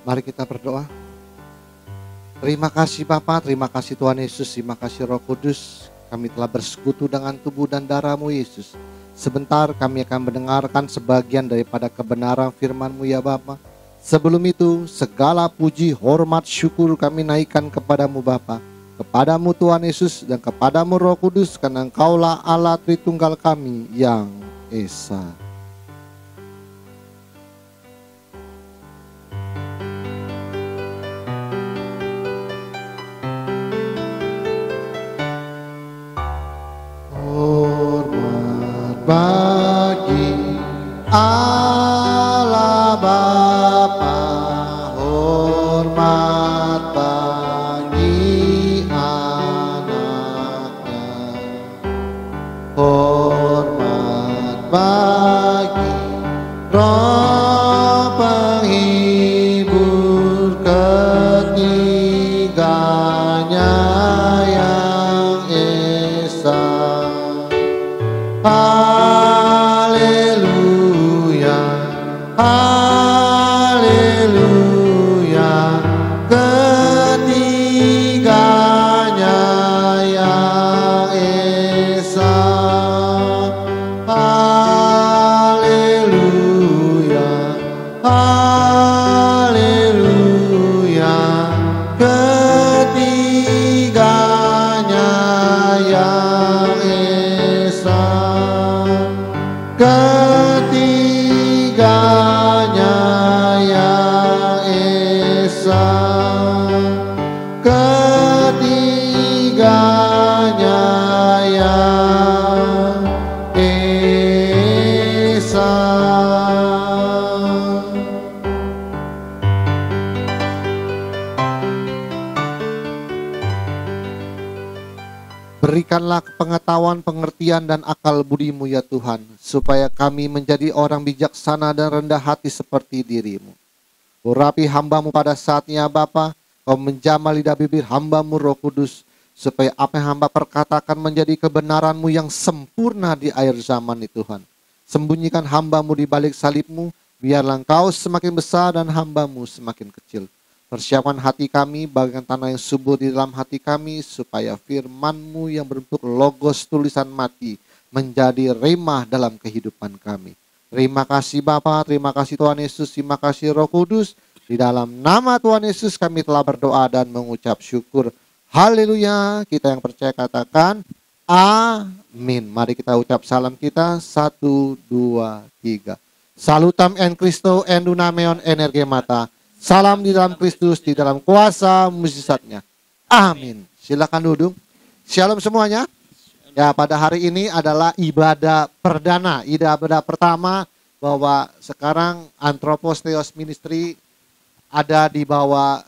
Mari kita berdoa. Terima kasih Bapa, terima kasih Tuhan Yesus, terima kasih Roh Kudus. Kami telah bersekutu dengan tubuh dan darah-Mu Yesus. Sebentar kami akan mendengarkan sebagian daripada kebenaran firman-Mu ya Bapa. Sebelum itu segala puji, hormat, syukur kami naikkan kepadamu Bapa, kepadamu Tuhan Yesus dan kepadamu Roh Kudus, karena Engkaulah Allah Tritunggal kami yang Esa. Hormat bagi Allah Bapa, hormat bagi anaknya, hormat bagi Roh penghibur ketiganya yang Esa. Haleluya, haleluya, ketiganya yang Esa. Haleluya, haleluya, ketiganya yang Esa. Ketiganya yang Esa, ketiganya yang Esa. Berikanlah pengetahuan, pengertian, dan akal budi-Mu ya Tuhan, supaya kami menjadi orang bijaksana dan rendah hati seperti diri-Mu. Urapi hamba-Mu pada saatnya Bapa, Kau menjamah lidah bibir hamba-Mu Roh Kudus, supaya apa yang hamba perkatakan menjadi kebenaran-Mu yang sempurna di akhir zaman ini Tuhan. Sembunyikan hamba-Mu di balik salib-Mu, biarlah Engkau semakin besar dan hamba-Mu semakin kecil. Persiapkan hati kami bagaikan tanah yang subur di dalam hati kami, supaya firman-Mu yang berbentuk logos tulisan mati menjadi remah dalam kehidupan kami. Terima kasih Bapa, terima kasih Tuhan Yesus, terima kasih Roh Kudus. Di dalam nama Tuhan Yesus kami telah berdoa dan mengucap syukur. Haleluya. Kita yang percaya katakan amin. Mari kita ucap salam kita. 1, 2, 3. Salutam en Christo en dunameon energemata. Salam di dalam Kristus, di dalam kuasa mujizatnya. Amin. Silakan duduk. Shalom semuanya. Ya, pada hari ini adalah ibadah perdana, ibadah pertama bahwa sekarang Anthropos Theos Ministry ada di bawah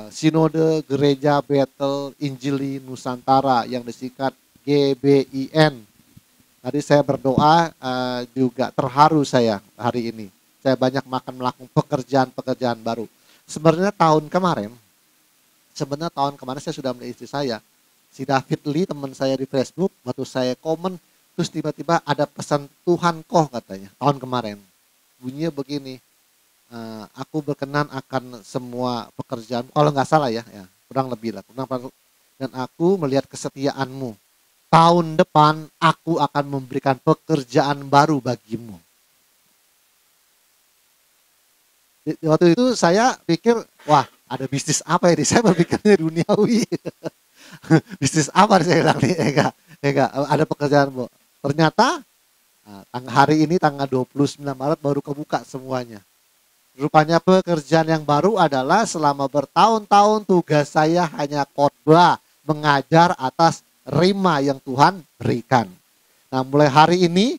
Sinode Gereja Bethel Injili Nusantara yang disingkat GBIN. Tadi saya berdoa, juga terharu saya hari ini. Saya banyak melakukan pekerjaan-pekerjaan baru. Sebenarnya tahun kemarin saya sudah melihat istri saya. Si David Lee, teman saya di Facebook, waktu saya komen, terus tiba-tiba ada pesan Tuhan kok katanya, tahun kemarin. Bunyinya begini, aku berkenan akan semua pekerjaan, kalau nggak salah ya, kurang lebih lah. Dan aku melihat kesetiaanmu. Tahun depan aku akan memberikan pekerjaan baru bagimu. Waktu itu saya pikir, wah ada bisnis apa ini? Saya berpikirnya duniawi. Bisnis apa saya bilang nih? Enggak, ada pekerjaan Bu. Ternyata hari ini tanggal 29 Maret baru kebuka semuanya. Rupanya pekerjaan yang baru adalah selama bertahun-tahun tugas saya hanya khotbah, mengajar atas rema yang Tuhan berikan. Nah, mulai hari ini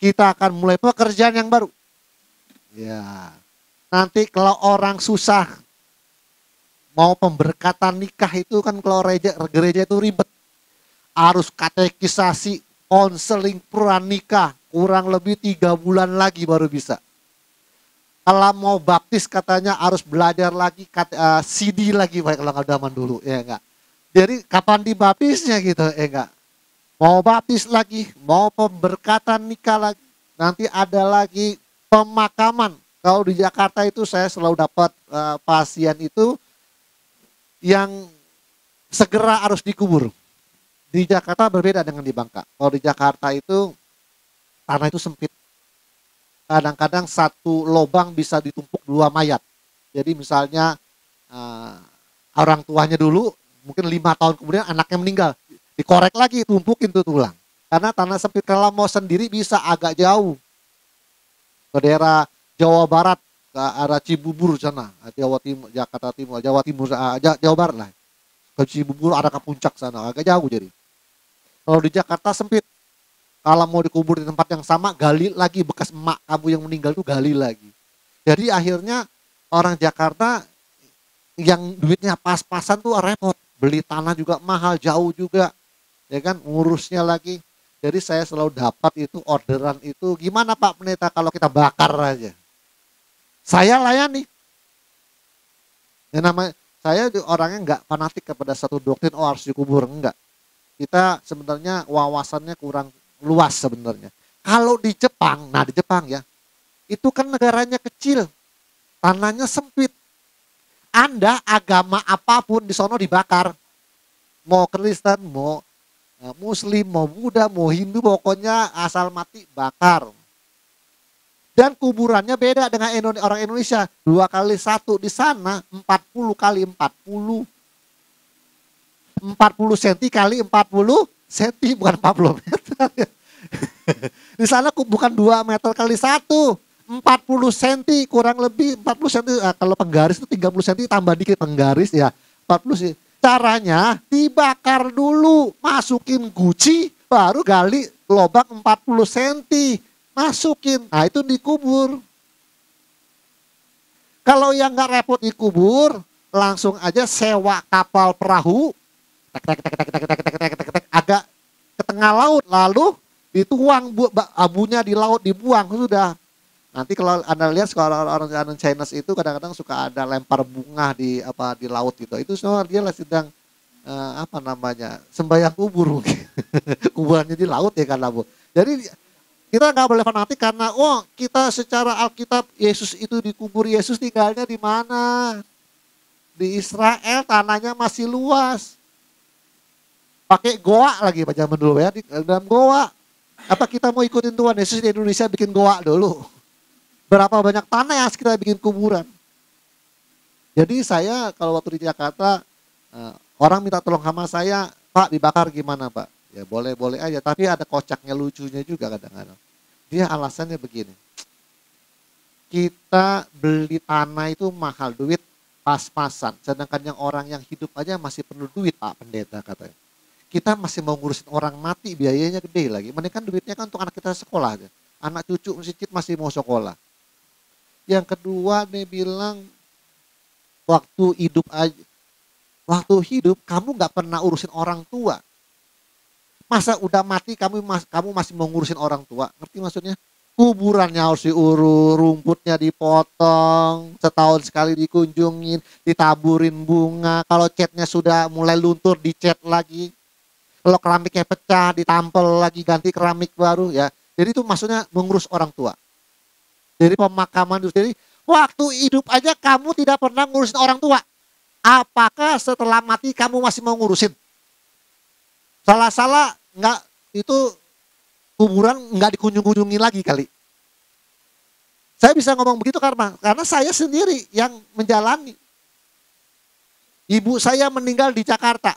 kita akan mulai pekerjaan yang baru. Ya. Nanti kalau orang susah mau pemberkatan nikah itu kan kalau gereja itu ribet. Harus katekisasi, konseling pranikah, kurang lebih 3 bulan lagi baru bisa. Kalau mau baptis katanya harus belajar lagi CD lagi kalau nggak zaman dulu, ya enggak. Jadi kapan dibaptisnya gitu, ya enggak. Mau baptis lagi, mau pemberkatan nikah lagi. Nanti ada lagi pemakaman. Kalau di Jakarta itu saya selalu dapat pasien itu yang segera harus dikubur. Di Jakarta berbeda dengan di Bangka. Kalau di Jakarta itu tanah itu sempit. Kadang-kadang satu lubang bisa ditumpuk 2 mayat. Jadi misalnya orang tuanya dulu, mungkin 5 tahun kemudian anaknya meninggal. Dikorek lagi, tumpukin tuh tulang. Karena tanah sempit, kalau mau sendiri bisa agak jauh. Ke daerah Jawa Barat, ke arah Cibubur sana. Jawa Timur, Jakarta Timur, Jawa Timur, Jawa Barat lah. Ke Cibubur, arah ke puncak sana, agak jauh jadi. Kalau di Jakarta sempit. Kalau mau dikubur di tempat yang sama, gali lagi bekas emak kamu yang meninggal tuh gali lagi. Jadi akhirnya orang Jakarta yang duitnya pas-pasan tuh repot. Beli tanah juga mahal, jauh juga. Ya kan, ngurusnya lagi. Jadi saya selalu dapat itu orderan itu, gimana Pak Pendeta kalau kita bakar aja. Saya layani. Ya namanya, saya orangnya nggak fanatik kepada satu doktrin, harus dikubur, enggak. Kita sebenarnya wawasannya kurang luas sebenarnya. Kalau di Jepang, nah di Jepang ya, itu kan negaranya kecil, tanahnya sempit. Anda agama apapun di sono dibakar. Mau Kristen, mau Muslim, mau Buddha, mau Hindu, pokoknya asal mati bakar. Dan kuburannya beda dengan orang Indonesia. 2x1 di sana 40x40. 40 cm kali 40 cm, bukan 40 meter. Di sana bukan 2 meter kali 1, 40 cm kurang lebih 40 cm. Kalau penggaris itu 30 cm tambah dikit penggaris ya 40 cm. Caranya dibakar dulu, masukin guci, baru gali lubang 40 cm, masukin. Nah itu dikubur. Kalau yang nggak repot dikubur, langsung aja sewa kapal perahu, agak ke tengah laut, lalu dituang, abunya di laut dibuang, sudah. Nanti kalau Anda lihat orang Chinese itu kadang-kadang suka ada lempar bunga di laut gitu. Itu semua dia sedang sembahyang kubur mungkin. Kuburannya di laut ya kan, Bu. Jadi kita nggak boleh fanatik karena kita secara Alkitab Yesus itu dikubur. Yesus tinggalnya di mana? Di Israel, tanahnya masih luas. Pakai goa lagi Pak zaman dulu ya, di dalam goa. Apa kita mau ikutin Tuhan Yesus di Indonesia bikin goa dulu? Berapa banyak tanah yang kita bikin kuburan. Jadi saya kalau waktu di Jakarta, orang minta tolong sama saya, Pak dibakar gimana Pak? Ya boleh-boleh aja, tapi ada kocaknya, lucunya juga kadang-kadang. Dia alasannya begini, kita beli tanah itu mahal, duit pas-pasan. Sedangkan yang orang yang hidup aja masih perlu duit Pak Pendeta katanya. Kita masih mau ngurusin orang mati, biayanya gede lagi. Mending kan duitnya kan untuk anak kita sekolah aja. Anak cucu masih mau sekolah. Yang kedua dia bilang, waktu hidup kamu nggak pernah urusin orang tua. Masa udah mati kamu masih mau ngurusin orang tua? Ngerti maksudnya? Kuburannya harus diurus, rumputnya dipotong, setahun sekali dikunjungin, ditaburin bunga. Kalau catnya sudah mulai luntur, dicat lagi. Kalau keramiknya pecah, ditampel lagi, ganti keramik baru ya. Jadi itu maksudnya mengurus orang tua. Jadi pemakaman itu. Jadi waktu hidup aja kamu tidak pernah ngurusin orang tua. Apakah setelah mati kamu masih mau ngurusin? Salah-salah enggak, itu kuburan enggak dikunjung-kunjungi lagi kali. Saya bisa ngomong begitu karena saya sendiri yang menjalani. Ibu saya meninggal di Jakarta.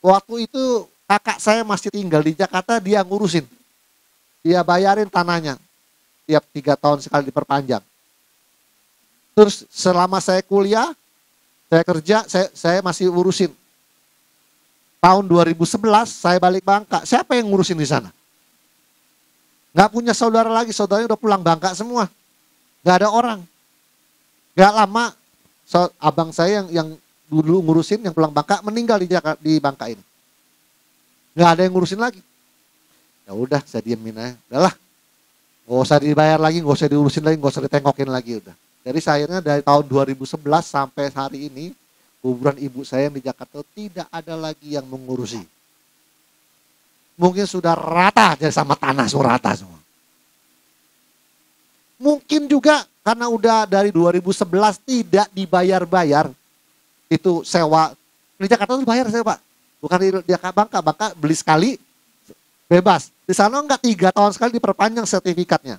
Waktu itu kakak saya masih tinggal di Jakarta, dia ngurusin. Dia bayarin tanahnya. Tiap 3 tahun sekali diperpanjang. Terus selama saya kuliah, saya kerja, saya masih urusin. Tahun 2011 saya balik Bangka. Siapa yang ngurusin di sana? Nggak punya saudara lagi, saudaranya udah pulang Bangka semua. Nggak ada orang. Nggak lama, abang saya yang dulu ngurusin, yang pulang Bangka, meninggal di Bangka ini. Nggak ada yang ngurusin lagi. Ya udah, saya diemin aja. Udahlah, nggak usah dibayar lagi, nggak usah diurusin lagi, nggak usah ditengokin lagi udah. Jadi akhirnya dari tahun 2011 sampai hari ini, kuburan ibu saya di Jakarta tidak ada lagi yang mengurusi. Mungkin sudah rata jadi sama tanah, sudah rata semua. Mungkin juga karena udah dari 2011 tidak dibayar-bayar. Itu sewa. Di Jakarta tuh bayar saya Pak. Bukan di Bangka. Bangka beli sekali bebas. Di sana enggak, 3 tahun sekali diperpanjang sertifikatnya.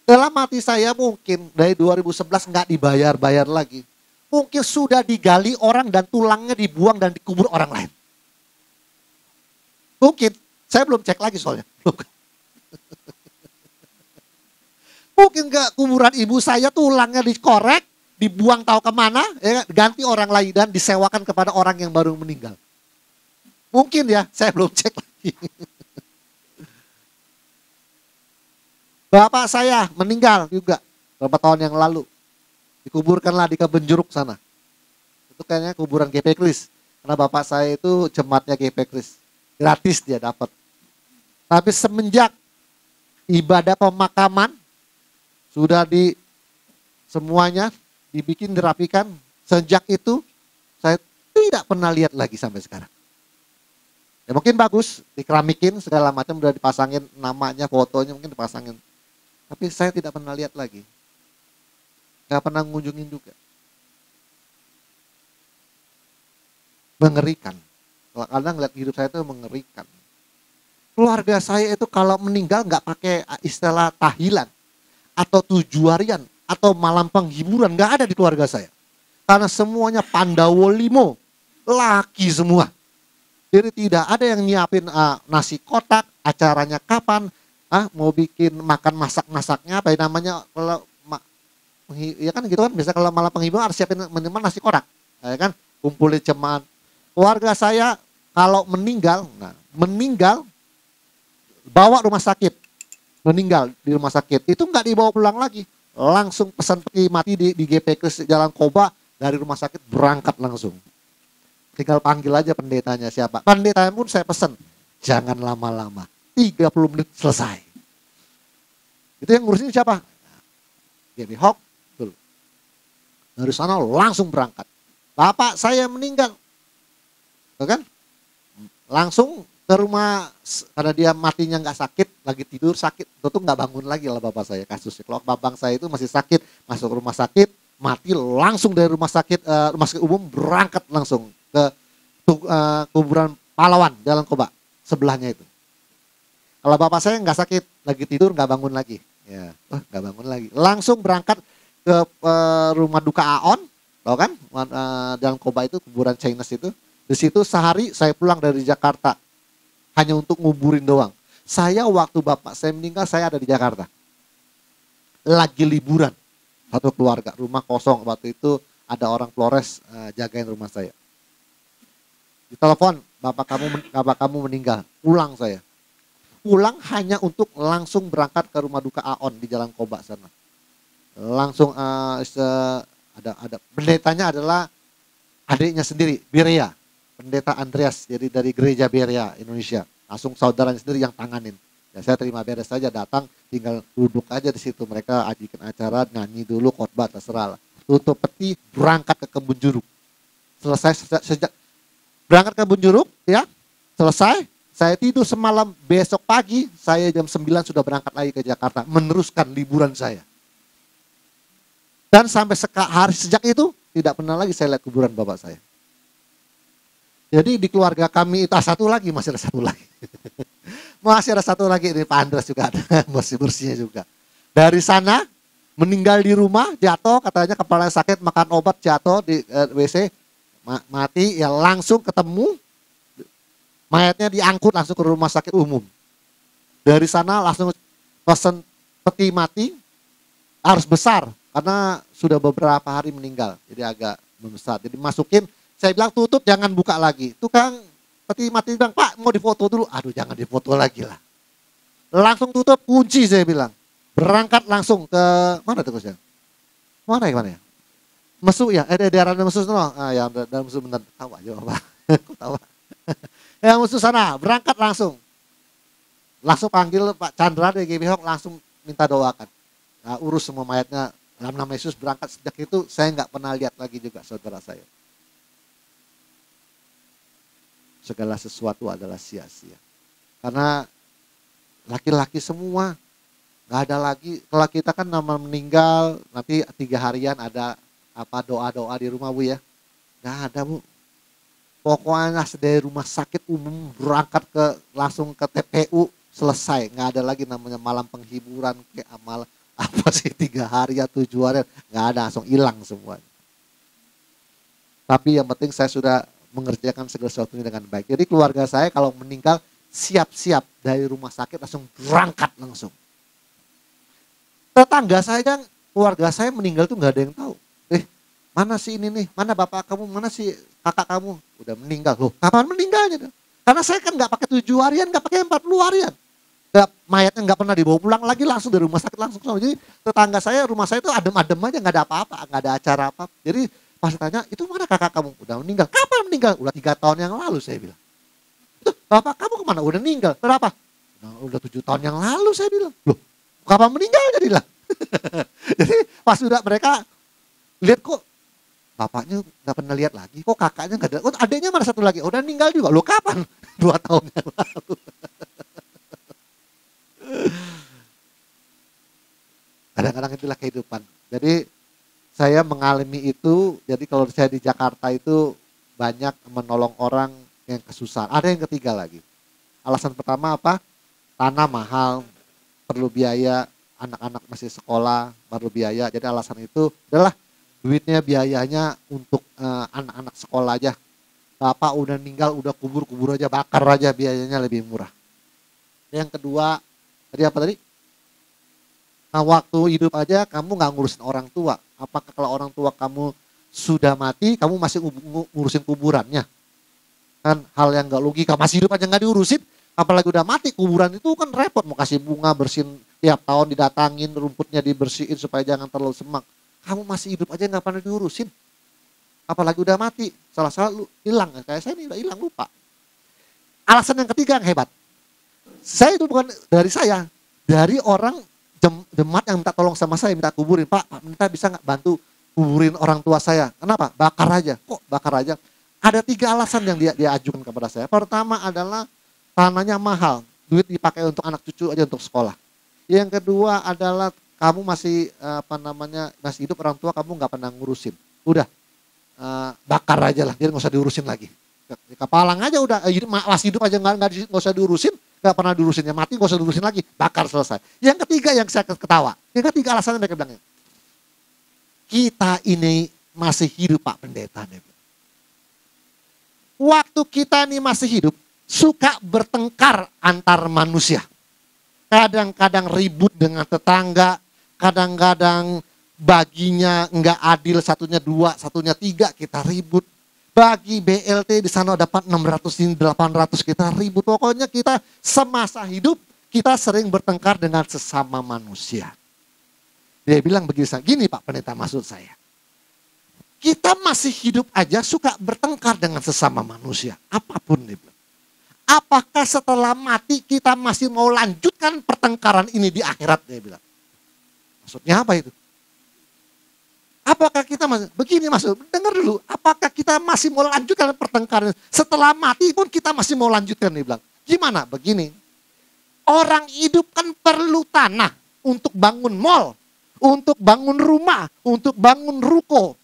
Dalam hati saya mungkin dari 2011 enggak dibayar-bayar lagi. Mungkin sudah digali orang dan tulangnya dibuang dan dikubur orang lain. Mungkin. Saya belum cek lagi soalnya. Mungkin enggak kuburan ibu saya tulangnya dikorek, dibuang tahu kemana, ya, ganti orang lain dan disewakan kepada orang yang baru meninggal. Mungkin ya, saya belum cek lagi. Bapak saya meninggal juga beberapa tahun yang lalu. Dikuburkanlah di Kebun Jeruk sana. Itu kayaknya kuburan GP Kris. Karena bapak saya itu jemaatnya GP Kris. Gratis dia dapat. Tapi semenjak ibadah pemakaman sudah semuanya dibikin, dirapikan. Sejak itu saya tidak pernah lihat lagi sampai sekarang. Ya mungkin bagus, dikeramikin segala macam, udah dipasangin namanya, fotonya mungkin dipasangin. Tapi saya tidak pernah lihat lagi. Gak pernah ngunjungin juga. Mengerikan. Kadang ngeliat hidup saya itu mengerikan. Keluarga saya itu kalau meninggal nggak pakai istilah tahlilan atau tujuarian atau malam penghiburan, nggak ada di keluarga saya. Karena semuanya Pandawo Limo, laki semua. Jadi tidak ada yang nyiapin nasi kotak, acaranya kapan, mau bikin makan masak-masaknya apa namanya, kalau ya kan gitu kan, biasa kalau malam penghiburan harus siapin minimal nasi kotak, ya kan, kumpulin jemaat. Keluarga saya kalau meninggal, bawa rumah sakit, meninggal di rumah sakit, itu nggak dibawa pulang lagi, langsung pesan peti mati di GP Kris Jalan Koba, dari rumah sakit berangkat langsung. Tinggal panggil aja pendetanya siapa. Pendetanya pun saya pesan, jangan lama-lama, 30 menit selesai. Itu yang ngurusin siapa? GP Hawk, betul. Dari sana langsung berangkat. Bapak saya meninggal, kan? Langsung ke rumah, karena dia matinya nggak sakit, lagi tidur sakit, itu nggak bangun lagi lah bapak saya kasusnya. Kalau babang saya itu masih sakit, masuk rumah sakit, mati langsung dari rumah sakit umum berangkat langsung ke kuburan pahlawan Jalan Koba sebelahnya itu. Kalau bapak saya nggak sakit, lagi tidur nggak bangun lagi, ya nggak bangun lagi, langsung berangkat ke rumah duka Aon, tau kan? Jalan Koba itu kuburan Chinese itu. Di situ sehari saya pulang dari Jakarta hanya untuk nguburin doang. Saya waktu bapak saya meninggal, saya ada di Jakarta. Lagi liburan. Satu keluarga, rumah kosong. Waktu itu ada orang Flores jagain rumah saya. Ditelepon, bapak kamu meninggal. Pulang saya. Pulang hanya untuk langsung berangkat ke rumah duka Aon di Jalan Koba sana. Langsung ada pendetanya adalah adiknya sendiri, Berea. Pendeta Andreas, jadi dari gereja Berea Indonesia, langsung saudaranya sendiri yang tanganin. Ya saya terima beres saja, datang tinggal duduk aja di situ, mereka ajikan acara, nyanyi dulu, khotbah terserah lah. Tutup peti, berangkat ke Kebun Jeruk. Selesai sejak berangkat ke Kebun Jeruk, ya selesai, saya tidur semalam, besok pagi saya jam 9 sudah berangkat lagi ke Jakarta, meneruskan liburan saya. Dan sampai hari sejak itu tidak pernah lagi saya lihat kuburan bapak saya. Jadi di keluarga kami itu masih ada satu lagi. Masih ada satu lagi, ini Pak Andres juga ada, bersih-bersihnya juga. Dari sana meninggal di rumah, jatuh, katanya kepala sakit, makan obat, jatuh di WC, mati, ya langsung ketemu, mayatnya diangkut langsung ke rumah sakit umum. Dari sana langsung pesen peti mati, harus besar, karena sudah beberapa hari meninggal, jadi agak membesar. Jadi masukin, saya bilang tutup, jangan buka lagi. Tukang peti mati bilang, Pak mau difoto dulu. Aduh jangan difoto lagi lah. Langsung tutup, kunci saya bilang. Berangkat langsung ke, mana tuh Kusya? Mana ya? Mesuk ya? Daerah Mesuk sana. Ya daerah Mesuk bener. Tahu aja apa. Kok tahu? Yang Mesuk sana, berangkat langsung. Langsung panggil Pak Chandra dari GP Hawk, langsung minta doakan. Nah, urus semua mayatnya. Dalam nama Yesus berangkat. Sejak itu saya nggak pernah lihat lagi juga saudara saya. Segala sesuatu adalah sia-sia. Karena laki-laki semua, Nggak ada lagi. Kalau kita kan nama meninggal, nanti 3 harian ada apa doa-doa di rumah Bu ya. Nggak ada Bu. Pokoknya dari rumah sakit umum berangkat langsung ke TPU, selesai. Nggak ada lagi namanya malam penghiburan kayak amal apa sih 3 hari atau 7 hari, nggak ada, langsung hilang semua. Tapi yang penting saya sudah mengerjakan segala sesuatunya dengan baik. Jadi keluarga saya kalau meninggal siap-siap dari rumah sakit langsung berangkat langsung. Tetangga saya, keluarga saya meninggal tuh nggak ada yang tahu. Mana sih ini nih, mana bapak kamu, mana sih kakak kamu, udah meninggal. Loh, kapan meninggalnya? Karena saya kan nggak pakai 7 harian, nggak pakai 40 harian. Mayatnya nggak pernah dibawa pulang lagi, langsung dari rumah sakit langsung. Jadi tetangga saya, rumah saya itu adem-adem aja, nggak ada apa-apa, nggak ada acara apa. Jadi pas ditanya, itu mana kakak kamu? Udah meninggal. Kapan meninggal? Udah 3 tahun yang lalu, saya bilang. Itu bapak kamu kemana? Udah meninggal. Berapa? Udah 7 tahun yang lalu, saya bilang. Loh, kapan meninggal? Jadilah. Jadi pas udah mereka lihat kok bapaknya nggak pernah lihat lagi, kok kakaknya nggak ada, oh adiknya mana satu lagi, udah meninggal juga, lo kapan? 2 tahun yang lalu. Kadang-kadang itulah kehidupan. Jadi saya mengalami itu, jadi kalau saya di Jakarta itu banyak menolong orang yang kesusahan. Ada yang ketiga lagi. Alasan pertama apa? Tanah mahal, perlu biaya, anak-anak masih sekolah, perlu biaya. Jadi alasan itu adalah duitnya biayanya untuk anak-anak sekolah aja. Bapak udah meninggal, udah kubur aja, bakar aja, biayanya lebih murah. Yang kedua, tadi apa tadi? Nah, waktu hidup aja kamu nggak ngurusin orang tua. Apakah kalau orang tua kamu sudah mati, kamu masih ngurusin kuburannya? Kan hal yang nggak logika, masih hidup aja nggak diurusin, apalagi udah mati. Kuburan itu kan repot, mau kasih bunga, bersihin tiap tahun, didatangin, rumputnya dibersihin supaya jangan terlalu semak. Kamu masih hidup aja nggak pernah diurusin, apalagi udah mati, salah-salah lu hilang. Kayak saya ini udah hilang, lupa. Alasan yang ketiga yang hebat, saya itu bukan dari saya, dari orang jemaat yang minta tolong sama saya, minta kuburin. Pak minta bisa nggak bantu kuburin orang tua saya? Kenapa? Bakar aja. Kok bakar aja? Ada 3 alasan yang dia ajukan kepada saya. Pertama adalah tanahnya mahal, duit dipakai untuk anak cucu aja untuk sekolah. Yang kedua adalah kamu masih masih hidup, orang tua kamu nggak pernah ngurusin, udah bakar aja lah, jadi nggak usah diurusin lagi. Kepalang aja udah, masih hidup aja nggak usah diurusin, nggak pernah diurusin, ya mati nggak usah diurusin lagi, bakar, selesai. Yang ketiga yang saya ketawa, yang ketiga alasannya mereka bilang, kita ini masih hidup Pak Pendeta. Waktu kita ini masih hidup, suka bertengkar antar manusia. Kadang-kadang ribut dengan tetangga, kadang-kadang baginya nggak adil, satunya 2, satunya 3, kita ribut. Bagi BLT di sana dapat 600 ini 800, kita ribut. Pokoknya kita semasa hidup kita sering bertengkar dengan sesama manusia. Dia bilang begini, gini Pak Pendeta maksud saya. Kita masih hidup aja suka bertengkar dengan sesama manusia, apapun dia bilang. Apakah setelah mati kita masih mau lanjutkan pertengkaran ini di akhirat, dia bilang. Maksudnya apa itu? Apakah kita masih, begini maksud, dengar dulu, apakah kita masih mau lanjutkan pertengkaran setelah mati pun kita masih mau lanjutkan, dia bilang. Gimana? Begini, orang hidup kan perlu tanah untuk bangun mall, untuk bangun rumah, untuk bangun ruko,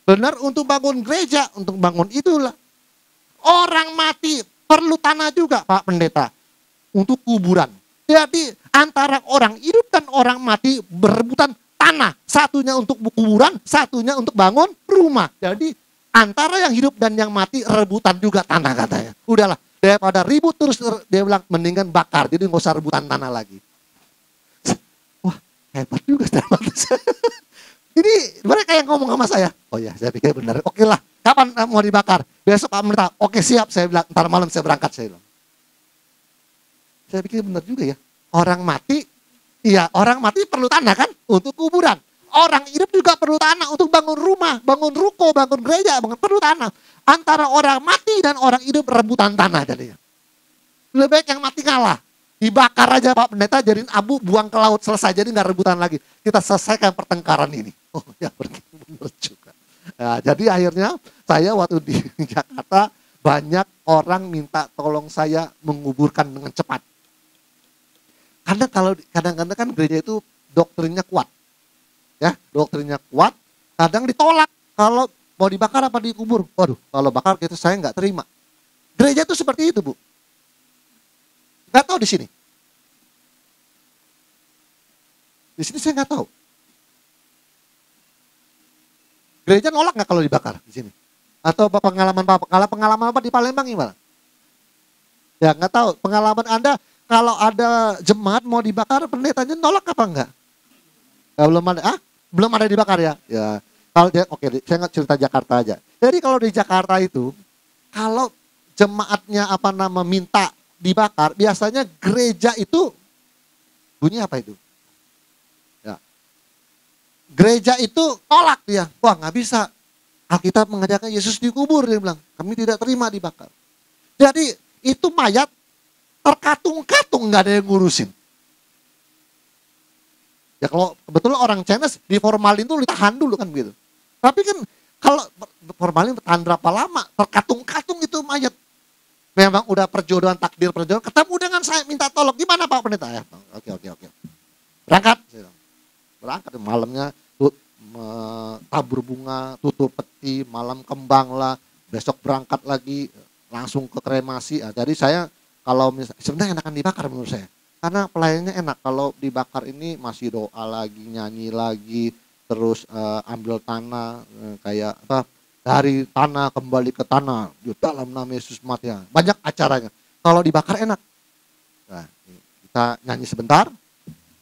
benar, untuk bangun gereja, untuk bangun itulah. Orang mati perlu tanah juga Pak Pendeta, untuk kuburan. Jadi antara orang hidup dan orang mati berebutan tanah. Satunya untuk kuburan, satunya untuk bangun rumah. Jadi antara yang hidup dan yang mati rebutan juga tanah katanya. Udahlah, daripada ribut terus, dia bilang mendingan bakar. Jadi nggak usah rebutan tanah lagi. Wah, hebat juga. Jadi mereka yang ngomong sama saya, oh ya saya pikir benar. Oke lah, kapan mau dibakar? Besok Pak Pendeta. Oke siap, saya bilang, ntar malam saya berangkat, saya bilang. Saya pikir benar juga ya. Orang mati, iya orang mati perlu tanah kan untuk kuburan. Orang hidup juga perlu tanah untuk bangun rumah, bangun ruko, bangun gereja, perlu tanah. Antara orang mati dan orang hidup rebutan tanah jadinya. Lebih baik yang mati ngalah. Dibakar aja Pak Pendeta, jadiin abu, buang ke laut, selesai. Jadi nggak rebutan lagi. Kita selesaikan pertengkaran ini. Oh ya benar juga. Nah, jadi akhirnya saya waktu di Jakarta banyak orang minta tolong saya menguburkan dengan cepat. Karena kalau kadang-kadang kan gereja itu doktrinnya kuat. Ya, doktrinnya kuat, kadang ditolak. Kalau mau dibakar apa dikubur? Waduh, kalau bakar gitu saya nggak terima. Gereja itu seperti itu, Bu. Nggak tahu di sini. Di sini saya nggak tahu. Gereja nolak nggak kalau dibakar di sini? Atau pengalaman Bapak? Kalau pengalaman Bapak di Palembang gimana? Ya nggak tahu. Pengalaman Anda kalau ada jemaat mau dibakar, pendetanya nolak apa enggak? Ya, belum ada. Belum ada dibakar ya? Ya. Kalau dia, oke, saya nggak cerita Jakarta aja. Jadi kalau di Jakarta itu, kalau jemaatnya minta dibakar, biasanya gereja itu bunyi apa itu? Ya. Gereja itu tolak dia. Wah, nggak bisa. Alkitab mengajarkan Yesus dikubur, dia bilang. Kami tidak terima dibakar. Jadi itu mayat terkatung-katung, nggak ada yang ngurusin. Ya kalau kebetulan orang Chinese di formalin itu ditahan dulu kan gitu. Tapi kan kalau formalin bertahan berapa lama, terkatung-katung itu mayat. Memang udah perjodohan, takdir perjodohan, ketemu dengan saya minta tolong. Gimana Pak Pendeta? Ya, oke. Berangkat. Berangkat malamnya tabur bunga, tutup peti, malam kembang lah. Besok berangkat lagi, langsung ke kremasi. Jadi saya kalau sebenarnya enakan dibakar menurut saya. Karena pelayanannya enak, kalau dibakar ini masih doa lagi, nyanyi lagi, terus ambil tanah, kayak apa, dari tanah kembali ke tanah, di dalam nama Yesus mati. Banyak acaranya. Kalau dibakar enak. Nah, kita nyanyi sebentar,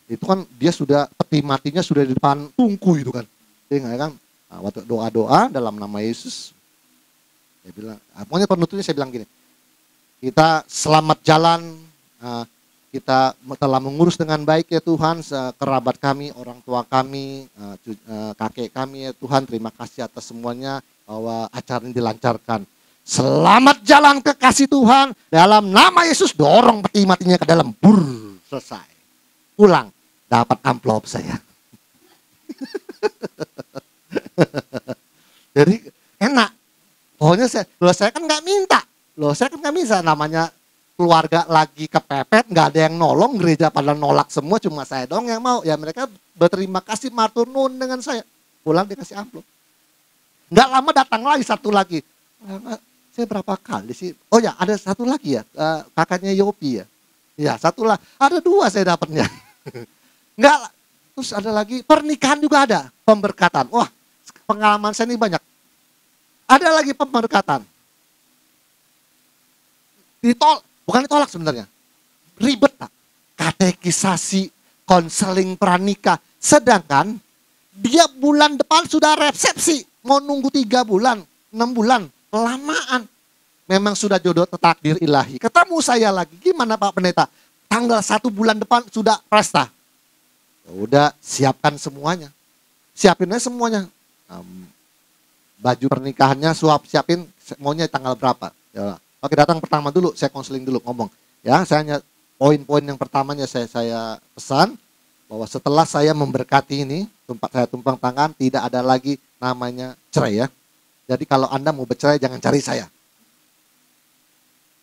itu kan dia sudah, peti matinya sudah di depan tungku itu kan. Dia kan, nah, waktu doa-doa dalam nama Yesus, saya bilang, pokoknya penutupnya saya bilang gini, kita selamat jalan, kita telah mengurus dengan baik ya Tuhan, kerabat kami, orang tua kami, kakek kami ya Tuhan, terima kasih atas semuanya bahwa acara ini dilancarkan. Selamat jalan ke kasih Tuhan, dalam nama Yesus, dorong peti matinya ke dalam, selesai. Pulang, dapat amplop saya. Jadi enak. Pokoknya saya kan nggak minta. Saya kan nggak bisa, namanya keluarga lagi kepepet, nggak ada yang nolong, gereja pada nolak semua, cuma saya dong yang mau. Ya mereka berterima kasih, matur nuwun dengan saya. Pulang dikasih amplop. Nggak lama datang lagi satu lagi. Saya berapa kali sih? Oh ya, ada satu lagi ya, kakaknya Yopi ya. Ya satu lah, ada dua saya dapatnya. Nggak, terus ada lagi pernikahan juga ada, pemberkatan. Wah, pengalaman saya ini banyak. Ada lagi pemberkatan. Bukan ditolak sebenarnya. Ribet Pak. Katekisasi, konseling pranikah. Sedangkan dia bulan depan sudah resepsi. Mau nunggu 3 bulan, 6 bulan. Kelamaan. Memang sudah jodoh takdir ilahi. Ketemu saya lagi. Gimana Pak Pendeta? Tanggal 1 bulan depan sudah pesta. Ya udah, siapkan semuanya. Siapin aja semuanya. Baju pernikahannya siapin, maunya tanggal berapa. Ya. Oke, datang pertama dulu, saya konseling dulu, ngomong. Ya, saya hanya poin-poin yang pertamanya saya pesan bahwa setelah saya memberkati ini, saya tumpang tangan, tidak ada lagi namanya cerai ya. Jadi kalau Anda mau bercerai jangan cari saya.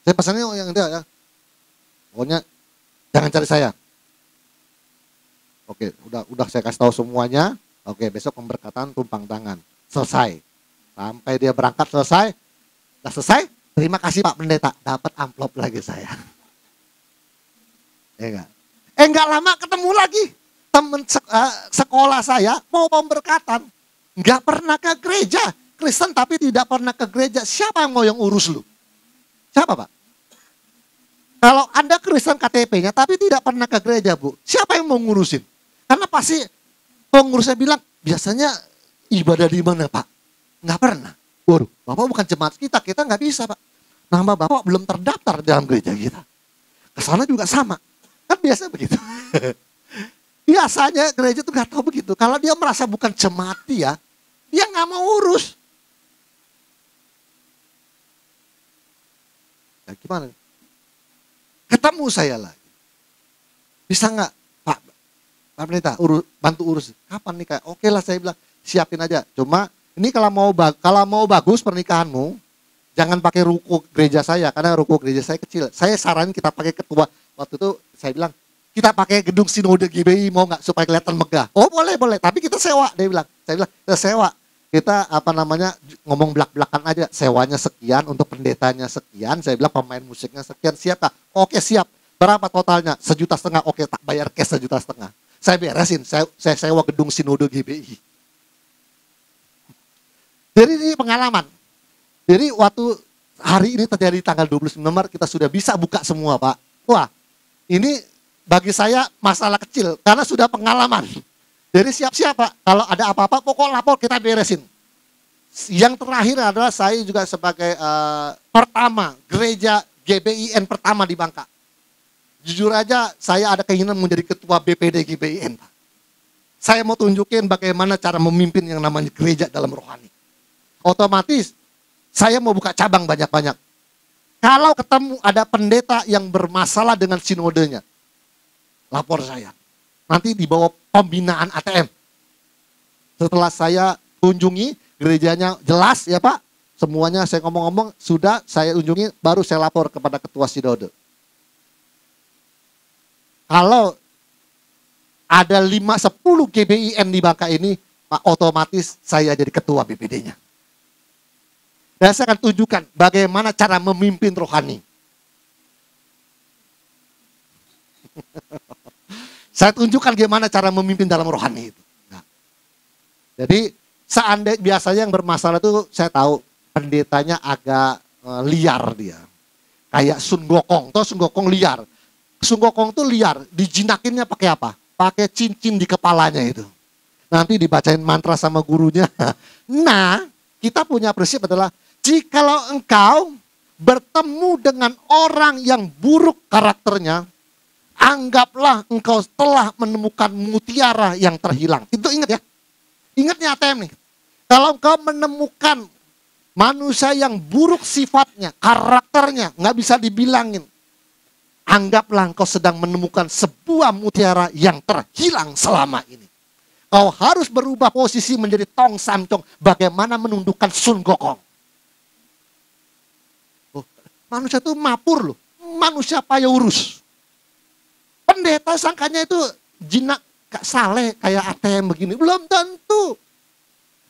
Saya pesannya yang dia ya. Pokoknya jangan cari saya. Oke, udah saya kasih tahu semuanya. Oke, besok pemberkatan tumpang tangan. Selesai. Sampai dia berangkat selesai. Udah selesai? Terima kasih Pak Pendeta, dapat amplop lagi saya. Enggak lama ketemu lagi. Teman sekolah saya mau pemberkatan. Enggak pernah ke gereja. Kristen tapi tidak pernah ke gereja. Siapa yang mau yang urus lu? Siapa Pak? Kalau Anda Kristen KTP-nya tapi tidak pernah ke gereja Bu. Siapa yang mau ngurusin? Karena pasti pengurusnya bilang, biasanya ibadah di mana Pak? Enggak pernah. Waduh, Bapak bukan jemaat kita nggak bisa Pak. Nama Bapak belum terdaftar dalam gereja kita. Kesana juga sama. Kan biasa begitu. Biasanya gereja tuh nggak tahu begitu. Kalau dia merasa bukan jemaat dia nggak mau urus. Ya gimana? Ketemu saya lagi. Bisa nggak Pak Pendeta bantu urus? Kapan nih Kak? Oke lah saya bilang, siapin aja. Cuma ini kalau mau bagus pernikahanmu, jangan pakai ruko gereja saya, karena ruko gereja saya kecil. Saya saranin kita pakai ketua. Waktu itu saya bilang, kita pakai gedung sinode GBI, mau nggak supaya kelihatan megah? Oh boleh, boleh. Tapi kita sewa, dia bilang. Saya bilang, kita sewa. Kita ngomong belak-belakan aja. Sewanya sekian, untuk pendetanya sekian. Saya bilang pemain musiknya sekian, siap Kak? Oke siap. Berapa totalnya? 1,5 juta. Oke, tak bayar cash 1,5 juta. Saya beresin, saya sewa gedung sinode GBI. Jadi ini pengalaman. Jadi waktu hari ini terjadi tanggal 29 Maret, kita sudah bisa buka semua Pak. Wah, ini bagi saya masalah kecil, karena sudah pengalaman. Jadi siap-siap Pak, kalau ada apa-apa pokok lapor, kita beresin. Yang terakhir adalah saya juga sebagai pertama, gereja GBIN pertama di Bangka. Jujur aja saya ada keinginan menjadi ketua BPD GBIN Pak. Saya mau tunjukin bagaimana cara memimpin yang namanya gereja dalam rohani. Otomatis saya mau buka cabang banyak-banyak. Kalau ketemu ada pendeta yang bermasalah dengan sinodenya, lapor saya. Nanti di bawah pembinaan ATM. Setelah saya kunjungi, gerejanya jelas ya Pak. Semuanya saya ngomong-ngomong, sudah saya kunjungi, baru saya lapor kepada ketua sinode. Kalau ada 5-10 GBIN di Bangka ini, Pak, otomatis saya jadi ketua BPD-nya. Dan saya akan tunjukkan bagaimana cara memimpin rohani. Saya tunjukkan bagaimana cara memimpin dalam rohani itu. Nah, jadi seandainya biasanya yang bermasalah itu saya tahu pendetanya agak liar dia. Kayak Sun Gokong, tuh Sun Gokong liar. Sun Gokong itu liar, dijinakinnya pakai apa? Pakai cincin di kepalanya itu. Nanti dibacain mantra sama gurunya. Nah, kita punya prinsip adalah jikalau engkau bertemu dengan orang yang buruk karakternya, anggaplah engkau telah menemukan mutiara yang terhilang. Itu ingat ya. Ingatnya ATM nih. Kalau engkau menemukan manusia yang buruk sifatnya, karakternya, nggak bisa dibilangin. Anggaplah engkau sedang menemukan sebuah mutiara yang terhilang selama ini. Kau harus berubah posisi menjadi Tong Samcong. Bagaimana menundukkan Sun Gokong. Manusia itu mapur loh. Manusia payah urus. Pendeta sangkanya itu jinak saleh kayak ATM begini. Belum tentu.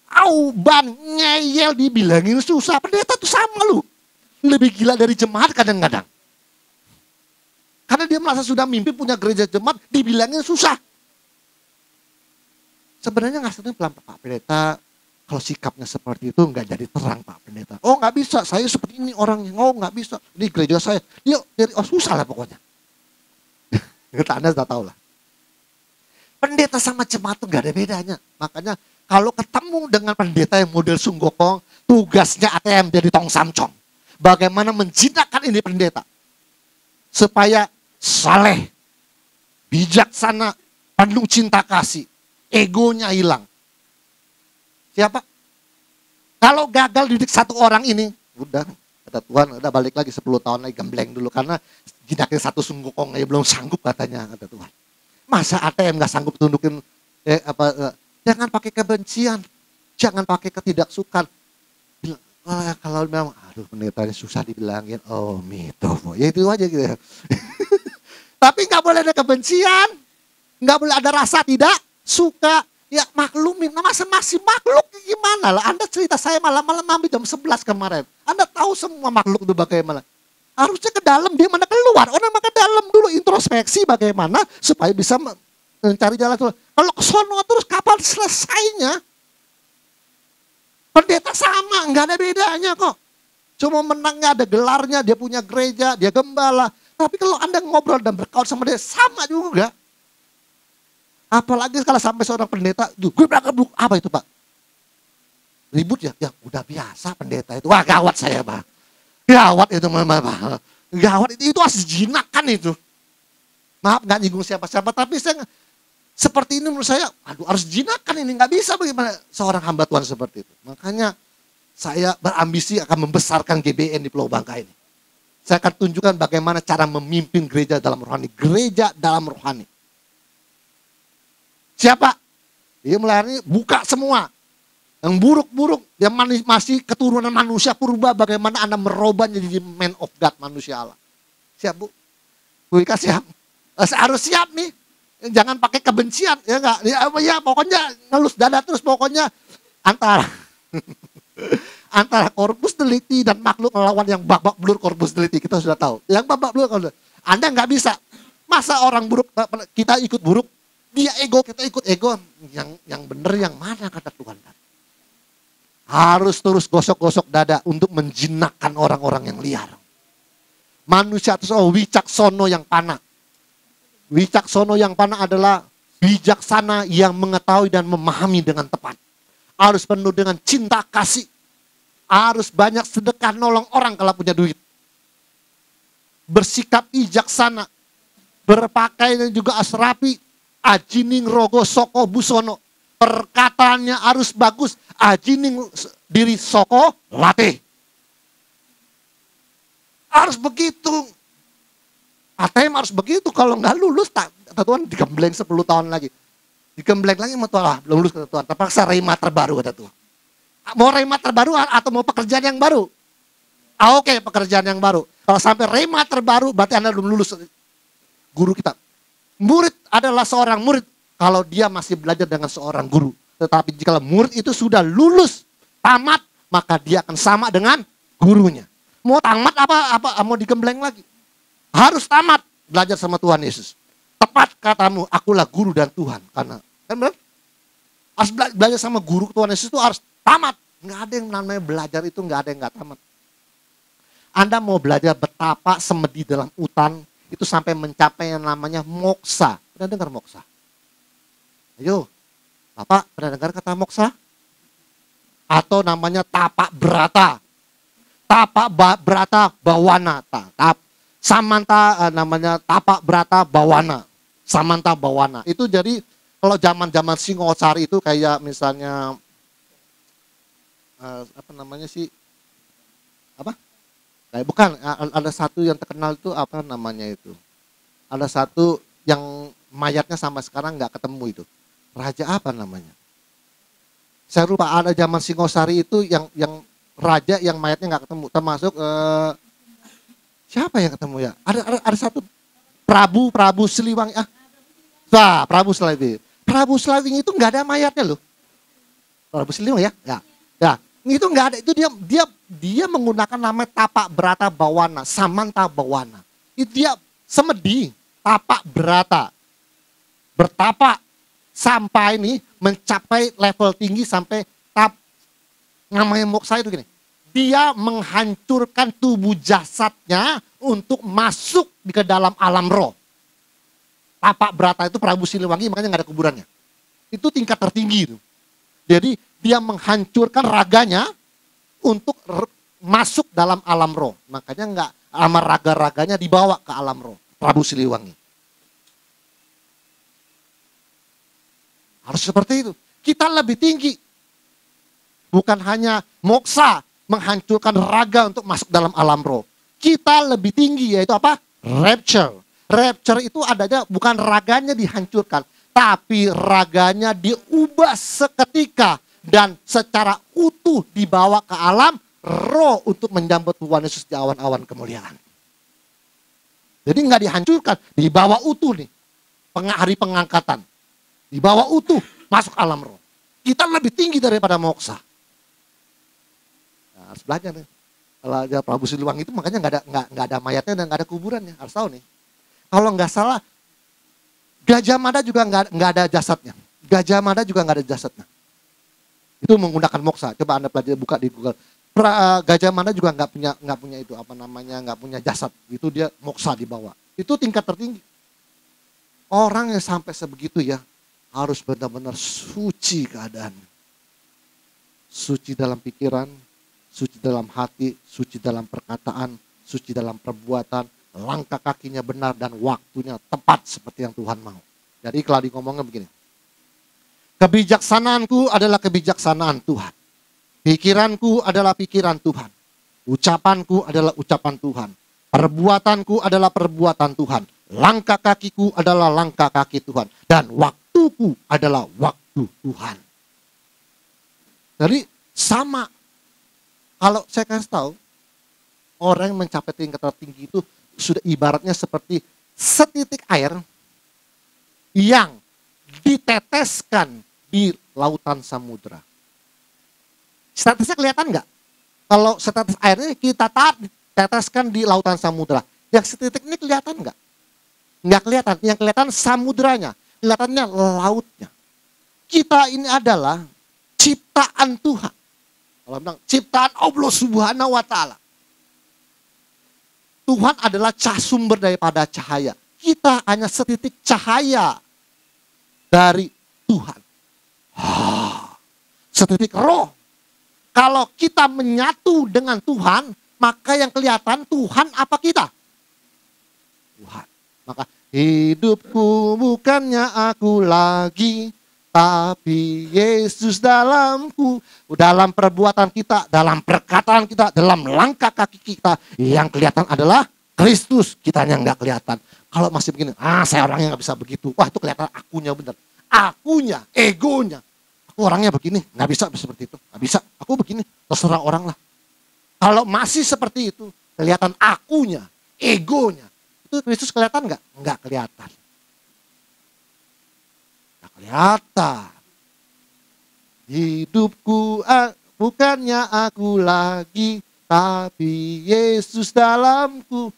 Auban, ngeyel dibilangin susah. Pendeta tuh sama loh. Lebih gila dari jemaat kadang-kadang. Karena dia merasa sudah mimpi punya gereja jemaat, dibilangin susah. Sebenarnya nggak sedang pelan Pak Pendeta. Kalau sikapnya seperti itu nggak jadi terang Pak Pendeta. Oh nggak bisa, saya seperti ini orangnya. Oh nggak bisa, ini gereja saya. Dia dari susah lah pokoknya. Anda sudah tahu lah. Pendeta sama jemaat itu nggak ada bedanya. Makanya kalau ketemu dengan pendeta yang model Sun Gokong, tugasnya ATM jadi Tong Samcong. Bagaimana menjinakkan ini pendeta. Supaya saleh, bijaksana, penuh cinta kasih. Egonya hilang. Siapa? Kalau gagal didik satu orang ini, udah kata Tuhan, udah balik lagi 10 tahun lagi gembleng dulu karena jidakin satu Sun Gokong aja belum sanggup katanya kata Tuhan. Masa ATM nggak sanggup tundukin jangan pakai kebencian, jangan pakai ketidaksukaan. Kalau memang aduh pendetanya susah dibilangin, oh mito, ya itu aja gitu ya. Tapi nggak boleh ada kebencian, nggak boleh ada rasa tidak suka. Ya maklumin, nah masa masih makhluk gimana lah. Anda cerita saya malam-malam ambil jam 11 kemarin. Anda tahu semua makhluk itu bagaimana. Harusnya ke dalam, dia mana keluar. Orang ke dalam dulu introspeksi bagaimana supaya bisa mencari jalan keluar. Kalau ke sono terus kapan selesainya? Pendeta sama, nggak ada bedanya kok. Cuma menangnya ada gelarnya, dia punya gereja, dia gembala. Tapi kalau Anda ngobrol dan berkawan sama dia sama juga. Apalagi kalau sampai seorang pendeta, gue bilang apa itu Pak? Ribut ya? Ya udah biasa pendeta itu. Wah gawat saya Pak. Gawat itu Pak. Gawat itu harus dijinakkan itu. Maaf gak nyinggung siapa-siapa, tapi saya seperti ini menurut saya, aduh harus dijinakkan ini. Gak bisa bagaimana seorang hamba Tuhan seperti itu. Makanya saya berambisi akan membesarkan GBN di Pulau Bangka ini. Saya akan tunjukkan bagaimana cara memimpin gereja dalam rohani. Gereja dalam rohani. Siapa? Dia melayani buka semua. Yang buruk-buruk, yang masih keturunan manusia purba, bagaimana Anda merubahnya jadi man of God, manusia Allah. Siap Bu? Bu Ika siap? Harus siap nih. Jangan pakai kebencian, ya enggak? Ya pokoknya ngelus dada terus, pokoknya antara antara corpus delicti dan makhluk melawan yang babak belur corpus delicti, kita sudah tahu. Yang babak belur, Anda nggak bisa. Masa orang buruk, kita ikut buruk, dia ego, kita ikut ego. Yang benar yang mana kata Tuhan? Harus terus gosok-gosok dada untuk menjinakkan orang-orang yang liar. Manusia itu wicaksono yang panah. Wicaksono yang panah adalah bijaksana yang mengetahui dan memahami dengan tepat. Harus penuh dengan cinta kasih. Harus banyak sedekah nolong orang kalau punya duit. Bersikap bijaksana. Berpakaian juga asrapi. Ajining rogo soko busono. Perkataannya harus bagus. Ajining diri soko latih. Harus begitu. ATM harus begitu, kalau nggak lulus, kata Tuhan digembleng 10 tahun lagi. Digembleng lagi sama Tuhan, belum lulus kata Tuhan, terpaksa rema terbaru kata Tuhan. Mau rema terbaru atau mau pekerjaan yang baru? Oke, pekerjaan yang baru. Kalau sampai rema terbaru, berarti Anda belum lulus. Guru kita. Murid adalah seorang murid kalau dia masih belajar dengan seorang guru. Tetapi jika murid itu sudah lulus, tamat, maka dia akan sama dengan gurunya. Mau tamat apa mau digembleng lagi? Harus tamat belajar sama Tuhan Yesus. Tepat katamu, akulah guru dan Tuhan. Karena kan benar? Harus belajar sama guru Tuhan Yesus itu harus tamat. Nggak ada yang namanya belajar itu, nggak ada yang nggak tamat. Anda mau belajar betapa semedi dalam hutan itu sampai mencapai yang namanya moksa. Pernah dengar moksa? Ayo, Bapak pernah dengar kata moksa? Atau namanya tapak berata. Tapak berata bawana. Samanta namanya tapak berata bawana. Samanta bawana. Itu jadi kalau zaman-zaman Singosari itu kayak misalnya apa namanya sih? Apa? Kayak bukan, ada satu yang terkenal itu apa namanya itu? Ada satu yang mayatnya sampai sekarang nggak ketemu itu. Raja apa namanya? Saya lupa, ada zaman Singosari itu yang raja yang mayatnya nggak ketemu, termasuk siapa yang ketemu ya? Ada satu Prabu Siliwangi. Prabu Siliwangi. Prabu Siliwangi itu nggak ada mayatnya loh. Prabu Siliwangi ya? Ya. Itu nggak ada. Itu dia menggunakan nama tapak berata bawana, samanta bawana. Itu dia semedi, tapak berata. Bertapa sampai ini mencapai level tinggi sampai namanya moksa itu gini. Dia menghancurkan tubuh jasadnya untuk masuk ke dalam alam roh. Tapak berata itu Prabu Siliwangi, makanya nggak ada kuburannya. Itu tingkat tertinggi itu. Jadi dia menghancurkan raganya untuk masuk dalam alam roh. Makanya nggak sama raga-raganya dibawa ke alam roh. Prabu Siliwangi. Harus seperti itu. Kita lebih tinggi. Bukan hanya moksa, menghancurkan raga untuk masuk dalam alam roh. Kita lebih tinggi, yaitu apa? Rapture. Rapture itu adanya bukan raganya dihancurkan, tapi raganya diubah seketika dan secara utuh dibawa ke alam roh untuk menyambut Tuhan Yesus di awan-awan kemuliaan. Jadi nggak dihancurkan, dibawa utuh nih. Hari pengangkatan. Dibawa utuh, masuk alam roh. Kita lebih tinggi daripada moksa. Harus belajar nih. Kalau ada Prabu Siliwangi itu makanya nggak ada mayatnya dan nggak ada kuburannya. Harus tahu nih. Kalau nggak salah, Gajah Mada juga nggak ada jasadnya. Gajah Mada juga nggak ada jasadnya. Itu menggunakan moksa. Coba Anda pelajari, buka di Google. Gajah Mada juga nggak punya itu apa namanya, nggak punya jasad. Itu dia moksa dibawa. Itu tingkat tertinggi. Orang yang sampai sebegitu ya harus benar-benar suci keadaan. Suci dalam pikiran, suci dalam hati, suci dalam perkataan, suci dalam perbuatan, langkah kakinya benar dan waktunya tepat seperti yang Tuhan mau. Jadi kalau ngomongnya begini, kebijaksanaanku adalah kebijaksanaan Tuhan. Pikiranku adalah pikiran Tuhan. Ucapanku adalah ucapan Tuhan. Perbuatanku adalah perbuatan Tuhan. Langkah kakiku adalah langkah kaki Tuhan. Dan waktuku adalah waktu Tuhan. Jadi sama. Kalau saya kasih tahu, orang yang mencapai tingkat tertinggi itu sudah ibaratnya seperti setitik air yang diteteskan di lautan samudra. Setetesnya kelihatan nggak? Kalau setetes airnya kita teteskan di lautan samudra. Yang setitik ini kelihatan nggak? Nggak kelihatan. Yang kelihatan samudranya. Kelihatannya lautnya. Kita ini adalah ciptaan Tuhan. Kalau bilang ciptaan Allah Subhanahu wa Ta'ala. Tuhan adalah sumber daripada cahaya. Kita hanya setitik cahaya dari Tuhan. Setitik roh. Kalau kita menyatu dengan Tuhan, maka yang kelihatan Tuhan apa kita? Tuhan. Maka hidupku bukannya aku lagi, tapi Yesus dalamku. Dalam perbuatan kita, dalam perkataan kita, dalam langkah kaki kita, yang kelihatan adalah Kristus. Kitanya nggak kelihatan. Kalau masih begini, saya orangnya nggak bisa begitu. Wah, itu kelihatan akunya benar. Akunya, egonya. Aku orangnya begini, nggak bisa seperti itu. Nggak bisa, aku begini, terserah orang lah. Kalau masih seperti itu, kelihatan akunya, egonya. Itu Kristus kelihatan nggak? Nggak kelihatan. Nggak kelihatan. Hidupku bukannya aku lagi, tapi Yesus dalamku.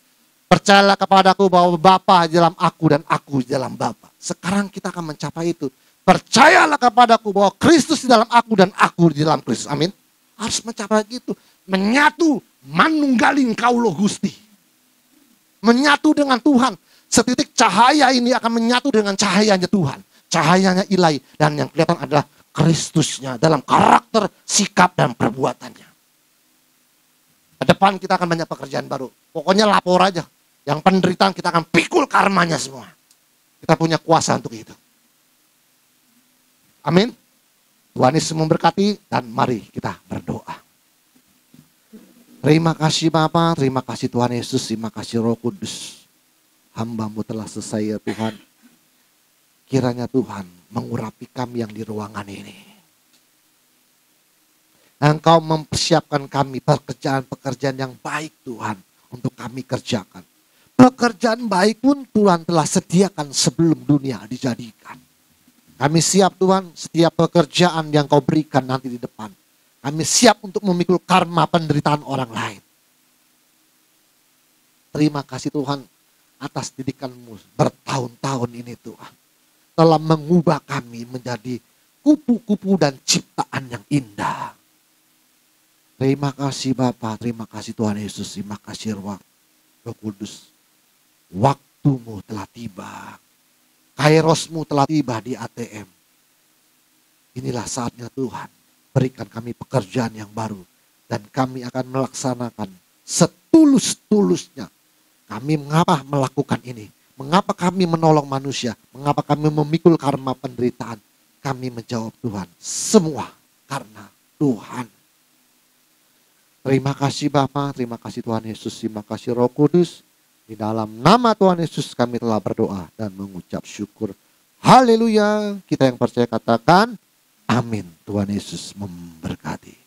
Percayalah kepadaku bahwa Bapa di dalam aku dan aku di dalam Bapa. Sekarang kita akan mencapai itu. Percayalah kepadaku bahwa Kristus di dalam aku dan aku di dalam Kristus. Amin. Harus mencapai itu. Menyatu manunggaling kaulo Gusti. Menyatu dengan Tuhan. Setitik cahaya ini akan menyatu dengan cahayanya Tuhan. Cahayanya ilahi. Dan yang kelihatan adalah Kristusnya dalam karakter, sikap, dan perbuatannya. Ke depan kita akan banyak pekerjaan baru. Pokoknya lapor aja. Yang penderitaan kita akan pikul karmanya semua. Kita punya kuasa untuk itu. Amin. Tuhan Yesus memberkati dan mari kita berdoa. Terima kasih Bapa, terima kasih Tuhan Yesus, terima kasih Roh Kudus. Hamba-Mu telah selesai ya Tuhan. Kiranya Tuhan mengurapi kami yang di ruangan ini. Engkau mempersiapkan kami pekerjaan-pekerjaan yang baik Tuhan untuk kami kerjakan. Pekerjaan baik pun Tuhan telah sediakan sebelum dunia dijadikan. Kami siap Tuhan setiap pekerjaan yang Kau berikan nanti di depan. Kami siap untuk memikul karma penderitaan orang lain. Terima kasih Tuhan atas didikan-Mu bertahun-tahun ini Tuhan. Telah mengubah kami menjadi kupu-kupu dan ciptaan yang indah. Terima kasih Bapa, terima kasih Tuhan Yesus, terima kasih Roh Kudus. Waktu-Mu telah tiba. Kairos-Mu telah tiba di ATM. Inilah saatnya Tuhan. Berikan kami pekerjaan yang baru. Dan kami akan melaksanakan setulus-tulusnya. Kami mengapa melakukan ini? Mengapa kami menolong manusia? Mengapa kami memikul karma penderitaan? Kami menjawab Tuhan. Semua karena Tuhan. Terima kasih Bapa, terima kasih Tuhan Yesus, terima kasih Roh Kudus. Di dalam nama Tuhan Yesus kami telah berdoa dan mengucap syukur. Haleluya. Kita yang percaya katakan amin. Tuhan Yesus memberkati.